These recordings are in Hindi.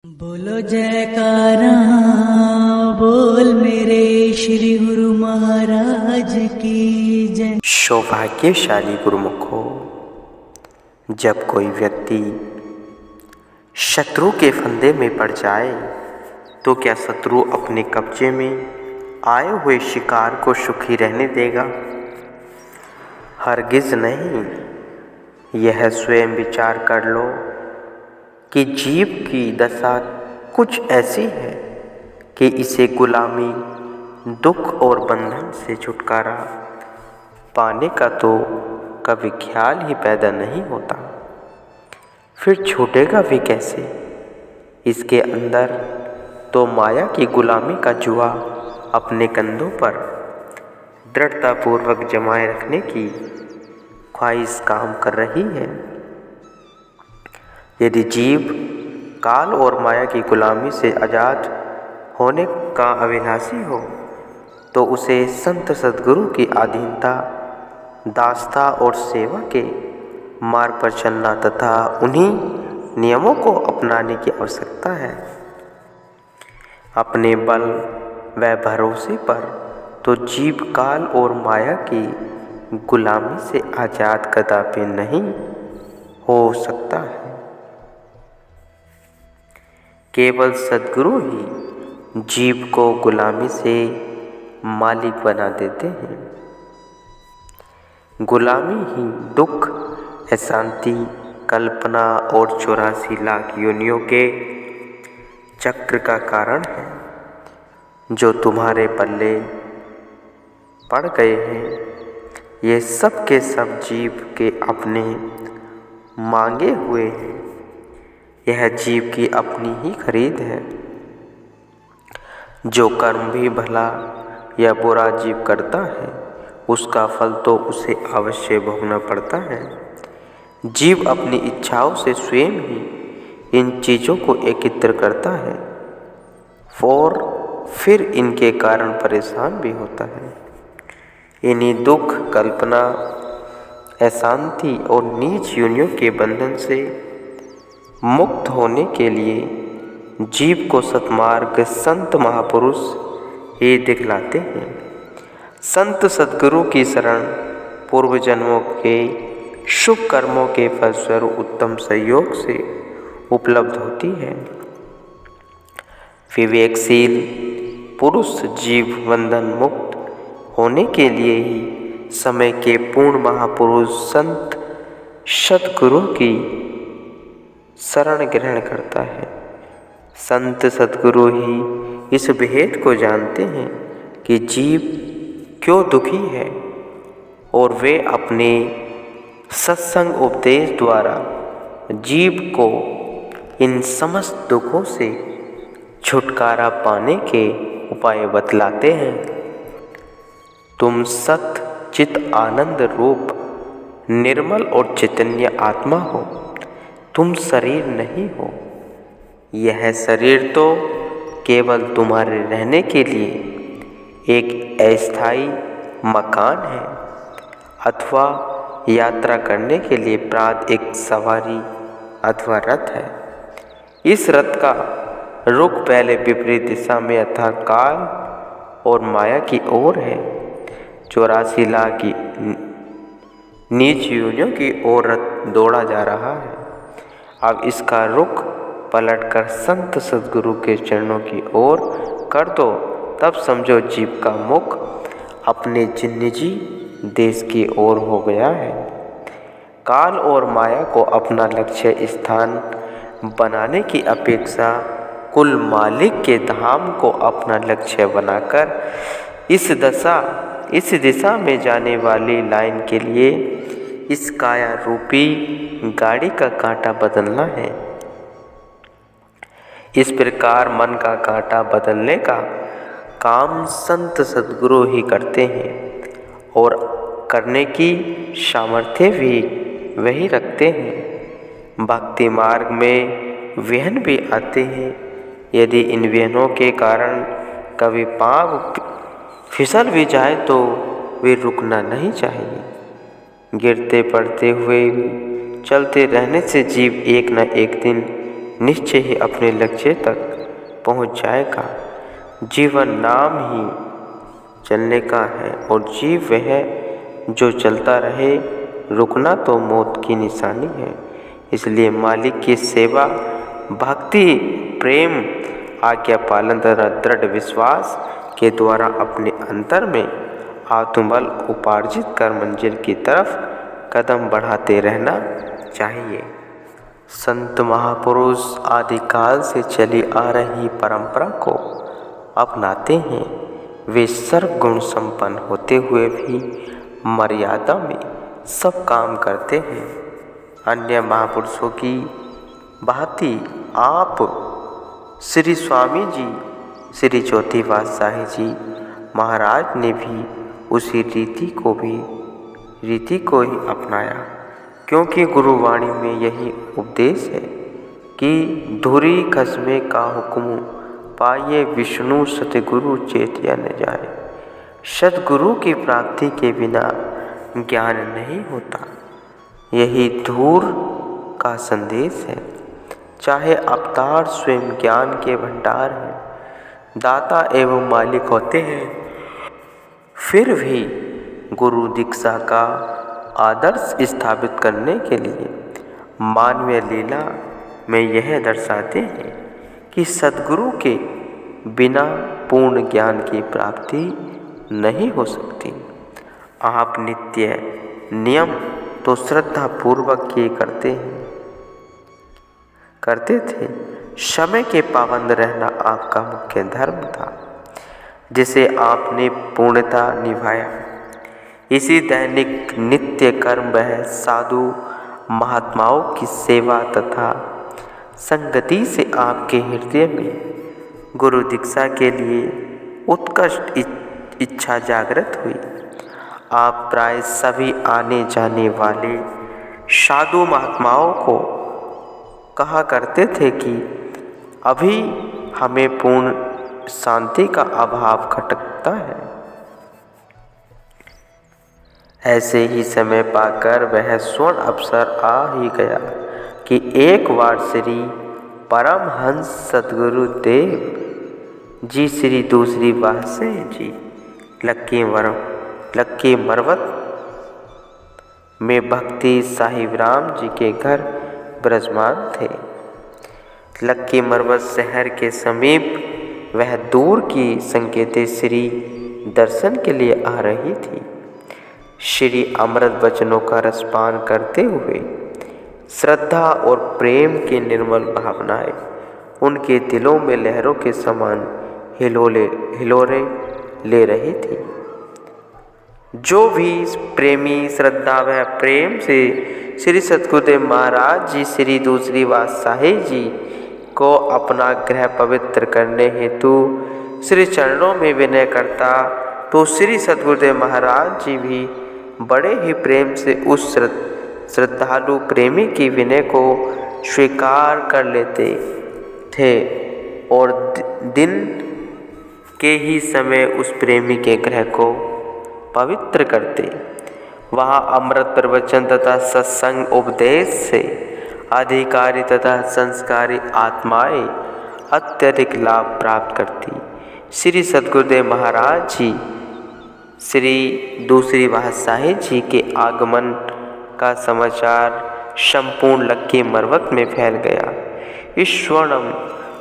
बोलो जयकारा, बोल मेरे श्री गुरु महाराज की जय। सौभाग्यशाली गुरुमुखो, जब कोई व्यक्ति शत्रु के फंदे में पड़ जाए तो क्या शत्रु अपने कब्जे में आए हुए शिकार को सुखी रहने देगा? हरगिज नहीं। यह स्वयं विचार कर लो कि जीव की दशा कुछ ऐसी है कि इसे गुलामी, दुख और बंधन से छुटकारा पाने का तो कभी ख्याल ही पैदा नहीं होता। फिर छूटेगा भी कैसे? इसके अंदर तो माया की गुलामी का जुआ अपने कंधों पर दृढ़तापूर्वक जमाए रखने की ख्वाहिश काम कर रही है। यदि जीव काल और माया की गुलामी से आज़ाद होने का अभिलाषी हो तो उसे संत सद्गुरु की अधीनता, दासता और सेवा के मार्ग पर चलना तथा उन्हीं नियमों को अपनाने की आवश्यकता है। अपने बल व भरोसे पर तो जीव काल और माया की गुलामी से आज़ाद कदापि नहीं हो सकता है। केवल सद्गुरु ही जीव को गुलामी से मालिक बना देते हैं। गुलामी ही दुख, अशांति, कल्पना और 84 लाख योनियों के चक्र का कारण है जो तुम्हारे पल्ले पड़ गए हैं। ये सब के सब जीव के अपने मांगे हुए हैं। यह जीव की अपनी ही खरीद है। जो कर्म भी भला या बुरा जीव करता है उसका फल तो उसे अवश्य भोगना पड़ता है। जीव अपनी इच्छाओं से स्वयं ही इन चीज़ों को एकत्र करता है और फिर इनके कारण परेशान भी होता है। इन्हीं दुख, कल्पना, अशांति और नीच योनियों के बंधन से मुक्त होने के लिए जीव को सतमार्ग संत महापुरुष ही दिखलाते हैं। संत सद्गुरु की शरण पूर्व जन्मों के शुभ कर्मों के फलस्वरूप उत्तम सहयोग से उपलब्ध होती है। विवेकशील पुरुष जीव बंधन मुक्त होने के लिए ही समय के पूर्ण महापुरुष संत सद्गुरु की शरण ग्रहण करता है। संत सद्गुरु ही इस भेद को जानते हैं कि जीव क्यों दुखी है और वे अपने सत्संग उपदेश द्वारा जीव को इन समस्त दुखों से छुटकारा पाने के उपाय बतलाते हैं। तुम सत चित आनंद रूप निर्मल और चैतन्य आत्मा हो। तुम शरीर नहीं हो। यह शरीर तो केवल तुम्हारे रहने के लिए एक अस्थायी मकान है अथवा यात्रा करने के लिए प्राप्त एक सवारी अथवा रथ है। इस रथ का रुख पहले विपरीत दिशा में अर्थात काल और माया की ओर है। 84 लाख की नीच योनियों की ओर रथ दौड़ा जा रहा है। अब इसका रुख पलटकर संत सद्गुरु के चरणों की ओर कर दो, तब समझो जीव का मुख अपने निजी देश की ओर हो गया है। काल और माया को अपना लक्ष्य स्थान बनाने की अपेक्षा कुल मालिक के धाम को अपना लक्ष्य बनाकर इस दिशा में जाने वाली लाइन के लिए इस काया रूपी गाड़ी का कांटा बदलना है। इस प्रकार मन का कांटा बदलने का काम संत सद्गुरु ही करते हैं और करने की सामर्थ्य भी वही रखते हैं। भक्ति मार्ग में विघ्न भी आते हैं। यदि इन विघ्नों के कारण कभी पांव फिसल भी जाए तो वे रुकना नहीं चाहिए। गिरते पड़ते हुए चलते रहने से जीव एक न एक दिन निश्चय ही अपने लक्ष्य तक पहुंच जाएगा। जीवन नाम ही चलने का है और जीव वह जो चलता रहे, रुकना तो मौत की निशानी है। इसलिए मालिक की सेवा, भक्ति, प्रेम, आज्ञा पालन तथा दृढ़ विश्वास के द्वारा अपने अंतर में आत्मबल उपार्जित कर मंजिल की तरफ कदम बढ़ाते रहना चाहिए। संत महापुरुष आदिकाल से चली आ रही परंपरा को अपनाते हैं। वे सर्वगुण संपन्न होते हुए भी मर्यादा में सब काम करते हैं। अन्य महापुरुषों की भांति आप श्री स्वामी जी, श्री चौथी पातशाही जी महाराज ने भी उसी रीति को ही अपनाया, क्योंकि गुरुवाणी में यही उपदेश है कि धुरी खसमे का हुक्म पाइए विष्णु सतगुरु चेतिया न जाए। सतगुरु की प्राप्ति के बिना ज्ञान नहीं होता। यही धूर का संदेश है। चाहे अवतार स्वयं ज्ञान के भंडार हैं, दाता एवं मालिक होते हैं, फिर भी गुरु दीक्षा का आदर्श स्थापित करने के लिए मानवीय लीला में यह दर्शाते हैं कि सद्गुरु के बिना पूर्ण ज्ञान की प्राप्ति नहीं हो सकती। आप नित्य नियम तो श्रद्धा पूर्वक किए करते थे। समय के पाबंद रहना आपका मुख्य धर्म था, जिसे आपने पूर्णता निभाया। इसी दैनिक नित्य कर्म वह साधु महात्माओं की सेवा तथा संगति से आपके हृदय में गुरु दीक्षा के लिए उत्कृष्ट इच्छा जागृत हुई। आप प्राय सभी आने जाने वाले साधु महात्माओं को कहा करते थे कि अभी हमें पूर्ण शांति का अभाव खटकता है। ऐसे ही समय पाकर वह स्वर्ण अवसर आ ही गया कि एक बार श्री परमहंस सद्गुरु देव जी श्री दूसरी पातशाही जी लक्की मरवत में भक्ति साहिबराम जी के घर विराजमान थे। लक्की मरवत शहर के समीप वह दूर की संकेते श्री दर्शन के लिए आ रही थी। श्री अमृत वचनों का रसपान करते हुए श्रद्धा और प्रेम की निर्मल भावनाएं उनके दिलों में लहरों के समान हिलोरे ले रही थी। जो भी प्रेमी श्रद्धा व प्रेम से श्री सद्गुरुदेव महाराज जी श्री दूसरी पातशाही जी को अपना गृह पवित्र करने हेतु श्री चरणों में विनय करता, तो श्री सद्गुरुदेव महाराज जी भी बड़े ही प्रेम से उस श्रद्धालु प्रेमी की विनय को स्वीकार कर लेते थे और दिन के ही समय उस प्रेमी के गृह को पवित्र करते। वहाँ अमृत प्रवचन तथा सत्संग उपदेश से अधिकारी तथा संस्कारी आत्माएं अत्यधिक लाभ प्राप्त करती। श्री सद्गुरुदेव महाराज जी श्री दूसरी पातशाही जी के आगमन का समाचार संपूर्ण लक्की मरवत में फैल गया। इस स्वर्णिम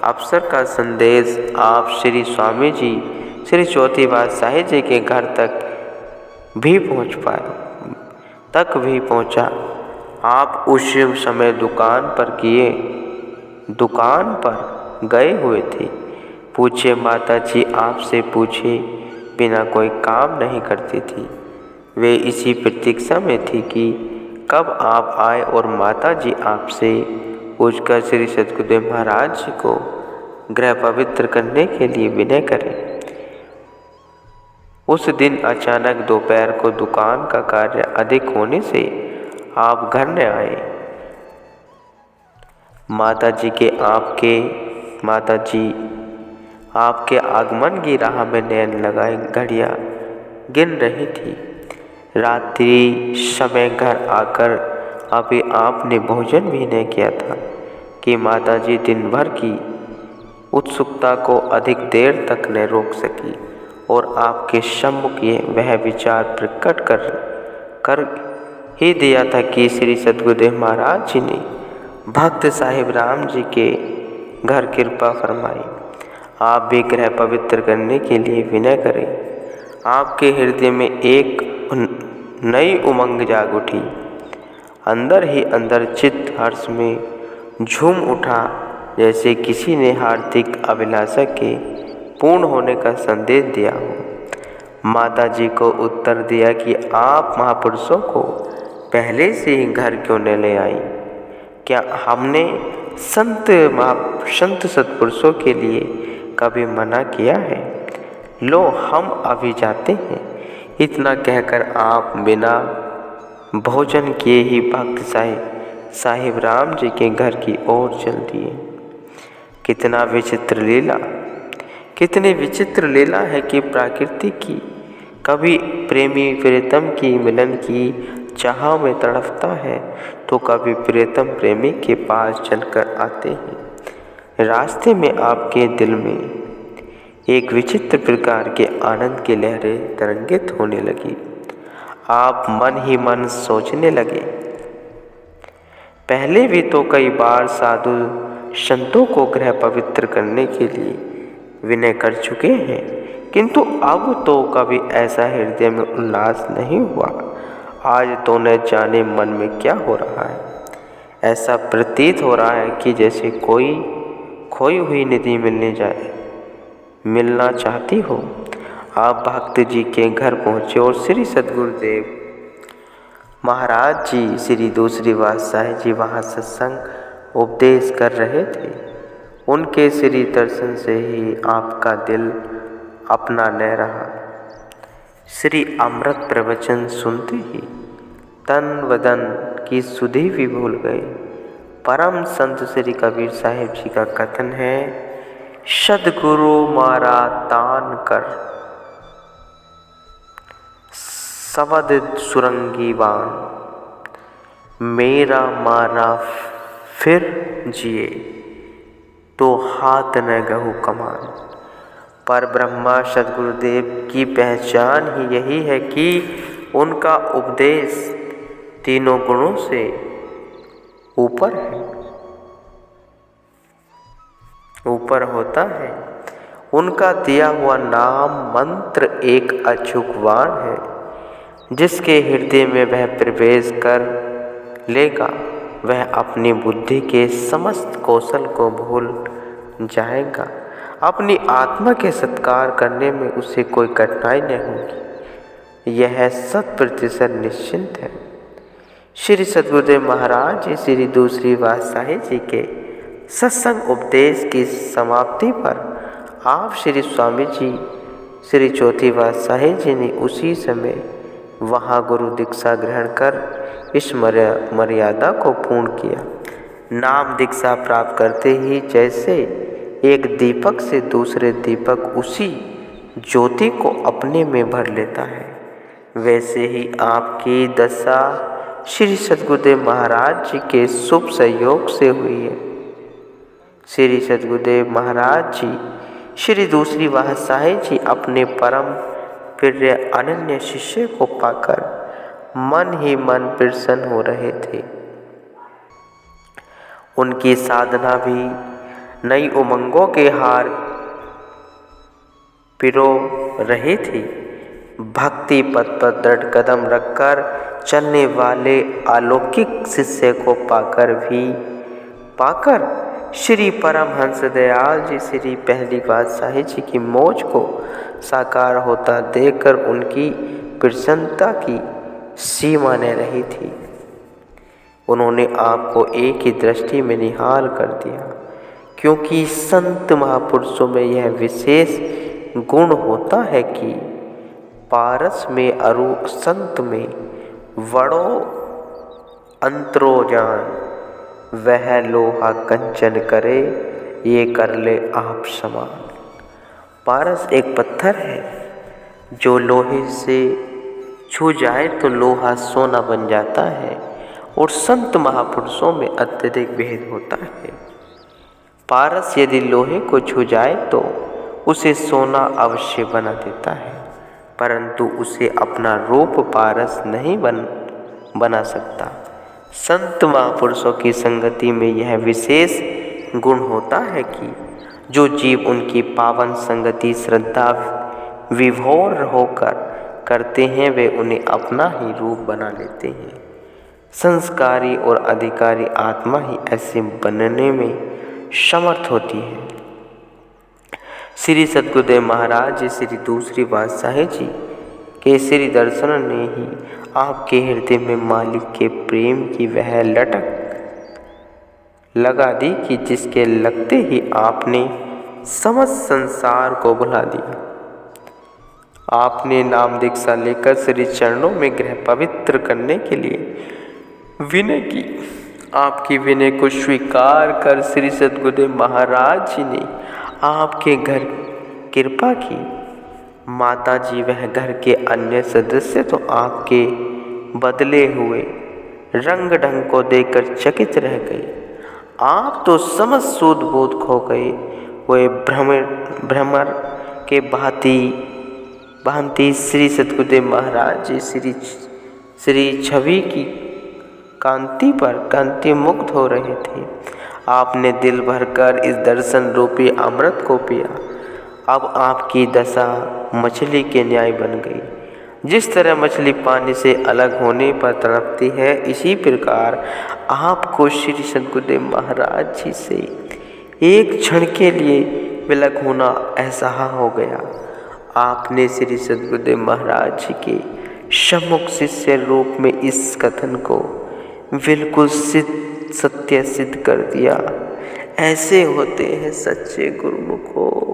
अवसर का संदेश आप श्री स्वामी जी श्री चौथी पातशाही जी के घर तक भी पहुंचा। आप उस समय दुकान पर गए हुए थे। पूछे माता जी आपसे पूछे बिना कोई काम नहीं करती थी। वे इसी प्रतीक्षा में थी कि कब आप आए और माता जी आपसे पूछकर श्री सद्गुरुदेव महाराज जी को गृह पवित्र करने के लिए विनय करें। उस दिन अचानक दोपहर को दुकान का कार्य अधिक होने से आप घर न आए। माता जी आपके आगमन की राह में नैन लगाए घड़ियां गिन रही थी। रात्रि समय घर आकर अभी आपने भोजन भी नहीं किया था कि माताजी दिन भर की उत्सुकता को अधिक देर तक न रोक सकी और आपके सम्मुख वह विचार प्रकट कर ही दिया था कि श्री सद्गुरुदेव महाराज जी ने भक्त साहिब राम जी के घर कृपा फरमाई। आप भी गृह पवित्र करने के लिए विनय करें। आपके हृदय में एक नई उमंग जाग उठी। अंदर ही अंदर चित्त हर्ष में झूम उठा, जैसे किसी ने हार्दिक अभिलाषा के पूर्ण होने का संदेश दिया हो। माता जी को उत्तर दिया कि आप महापुरुषों को पहले से ही घर क्यों न ले आई? क्या हमने संत सत्पुरुषों के लिए कभी मना किया है? लो, हम अभी जाते हैं। इतना कहकर आप बिना भोजन किए ही भक्त साहिब राम जी के घर की ओर चल दिए। कितनी विचित्र लीला है कि प्रकृति की। कभी प्रेमी प्रियतम की मिलन की चाह में तड़पता है तो कभी प्रियतम प्रेमी के पास चलकर आते हैं। रास्ते में आपके दिल में एक विचित्र प्रकार के आनंद की लहरें तरंगित होने लगी। आप मन ही मन सोचने लगे, पहले भी तो कई बार साधु संतों को गृह पवित्र करने के लिए विनय कर चुके हैं, किंतु अब तो कभी ऐसा हृदय में उल्लास नहीं हुआ। आज तो न जाने मन में क्या हो रहा है। ऐसा प्रतीत हो रहा है कि जैसे कोई खोई हुई निधि मिलना चाहती हो। आप भक्त जी के घर पहुँचे और श्री सद्गुरुदेव महाराज जी श्री दूसरी पातशाही जी वहाँ सत्संग उपदेश कर रहे थे। उनके श्री दर्शन से ही आपका दिल अपना न रहा। श्री अमृत प्रवचन सुनते ही तन वदन की सुधि भी भूल गए। परम संत श्री कबीर साहिब जी का कथन है, सद्गुरु मारा तान कर सवद सुरंगी बान, मेरा मारा फिर जिए तो हाथ न गहू कमान। पर ब्रह्मा सद्गुरुदेव की पहचान ही यही है कि उनका उपदेश तीनों गुणों से ऊपर होता है। उनका दिया हुआ नाम मंत्र एक अचूक वाण है, जिसके हृदय में वह प्रवेश कर लेगा वह अपनी बुद्धि के समस्त कौशल को भूल जाएगा। अपनी आत्मा के सत्कार करने में उसे कोई कठिनाई नहीं होगी, यह 100% निश्चिंत है। श्री सद्गुरुदेव महाराज जी श्री दूसरी पातशाही जी के सत्संग उपदेश की समाप्ति पर आप श्री स्वामी जी श्री चौथी पातशाही जी ने उसी समय वहाँ गुरु दीक्षा ग्रहण कर इस मर्यादा को पूर्ण किया। नाम दीक्षा प्राप्त करते ही जैसे एक दीपक से दूसरे दीपक उसी ज्योति को अपने में भर लेता है, वैसे ही आपकी दशा श्री सद्गुरुदेव महाराज जी के शुभ सहयोग से हुई है। श्री सद्गुरुदेव महाराज जी श्री दूसरी पातशाही जी अपने परम प्रिय अनन्य शिष्य को पाकर मन ही मन प्रसन्न हो रहे थे। उनकी साधना भी नई उमंगों के हार पिरो रही थी। भक्ति पथ पर दृढ़ कदम रखकर चलने वाले अलौकिक शिष्य को पाकर श्री परमहंस दयाल जी श्री पहली पातशाही जी की मौज को साकार होता देखकर उनकी प्रसन्नता की सीमा न रही थी। उन्होंने आपको एक ही दृष्टि में निहाल कर दिया, क्योंकि संत महापुरुषों में यह विशेष गुण होता है कि पारस में अरु संत में वड़ो अंतरो जान, वह लोहा कंचन करे ये कर ले आप समान। पारस एक पत्थर है जो लोहे से छू जाए तो लोहा सोना बन जाता है, और संत महापुरुषों में अत्यधिक भेद होता है। पारस यदि लोहे को छू जाए तो उसे सोना अवश्य बना देता है, परंतु उसे अपना रूप पारस नहीं बना सकता। संत महापुरुषों की संगति में यह विशेष गुण होता है कि जो जीव उनकी पावन संगति श्रद्धा विभोर होकर करते हैं वे उन्हें अपना ही रूप बना लेते हैं। संस्कारी और अधिकारी आत्मा ही ऐसे बनने में समर्थ होती है। श्री सद्गुरुदेव महाराज श्री दूसरी पातशाही जी के श्री दर्शन ने ही आपके हृदय में मालिक के प्रेम की वह लटक लगा दी कि जिसके लगते ही आपने समस्त संसार को भुला दिया। आपने नाम दीक्षा लेकर श्री चरणों में गृह पवित्र करने के लिए विनय की। आपकी विनय को स्वीकार कर श्री सद्गुरुदेव महाराज जी ने आपके घर कृपा की। माता जी वह घर के अन्य सदस्य तो आपके बदले हुए रंग ढंग को देखकर चकित रह गए। आप तो समस्त सूद बोध खो गए। वे भ्रमर के भांति श्री सद्गुरुदेव महाराज जी श्री छवि की कांति पर कांति मुक्त हो रहे थे। आपने दिल भरकर इस दर्शन रूपी अमृत को पिया। अब आपकी दशा मछली के न्याय बन गई। जिस तरह मछली पानी से अलग होने पर तड़पती है, इसी प्रकार आपको श्री सद्गुरुदेव महाराज जी से एक क्षण के लिए विलग होना असह्य हो गया। आपने श्री सद्गुरुदेव महाराज जी के सम्मुख शिष्य रूप में इस कथन को बिल्कुल सत्य सिद्ध कर दिया। ऐसे होते हैं सच्चे गुरुमुखो।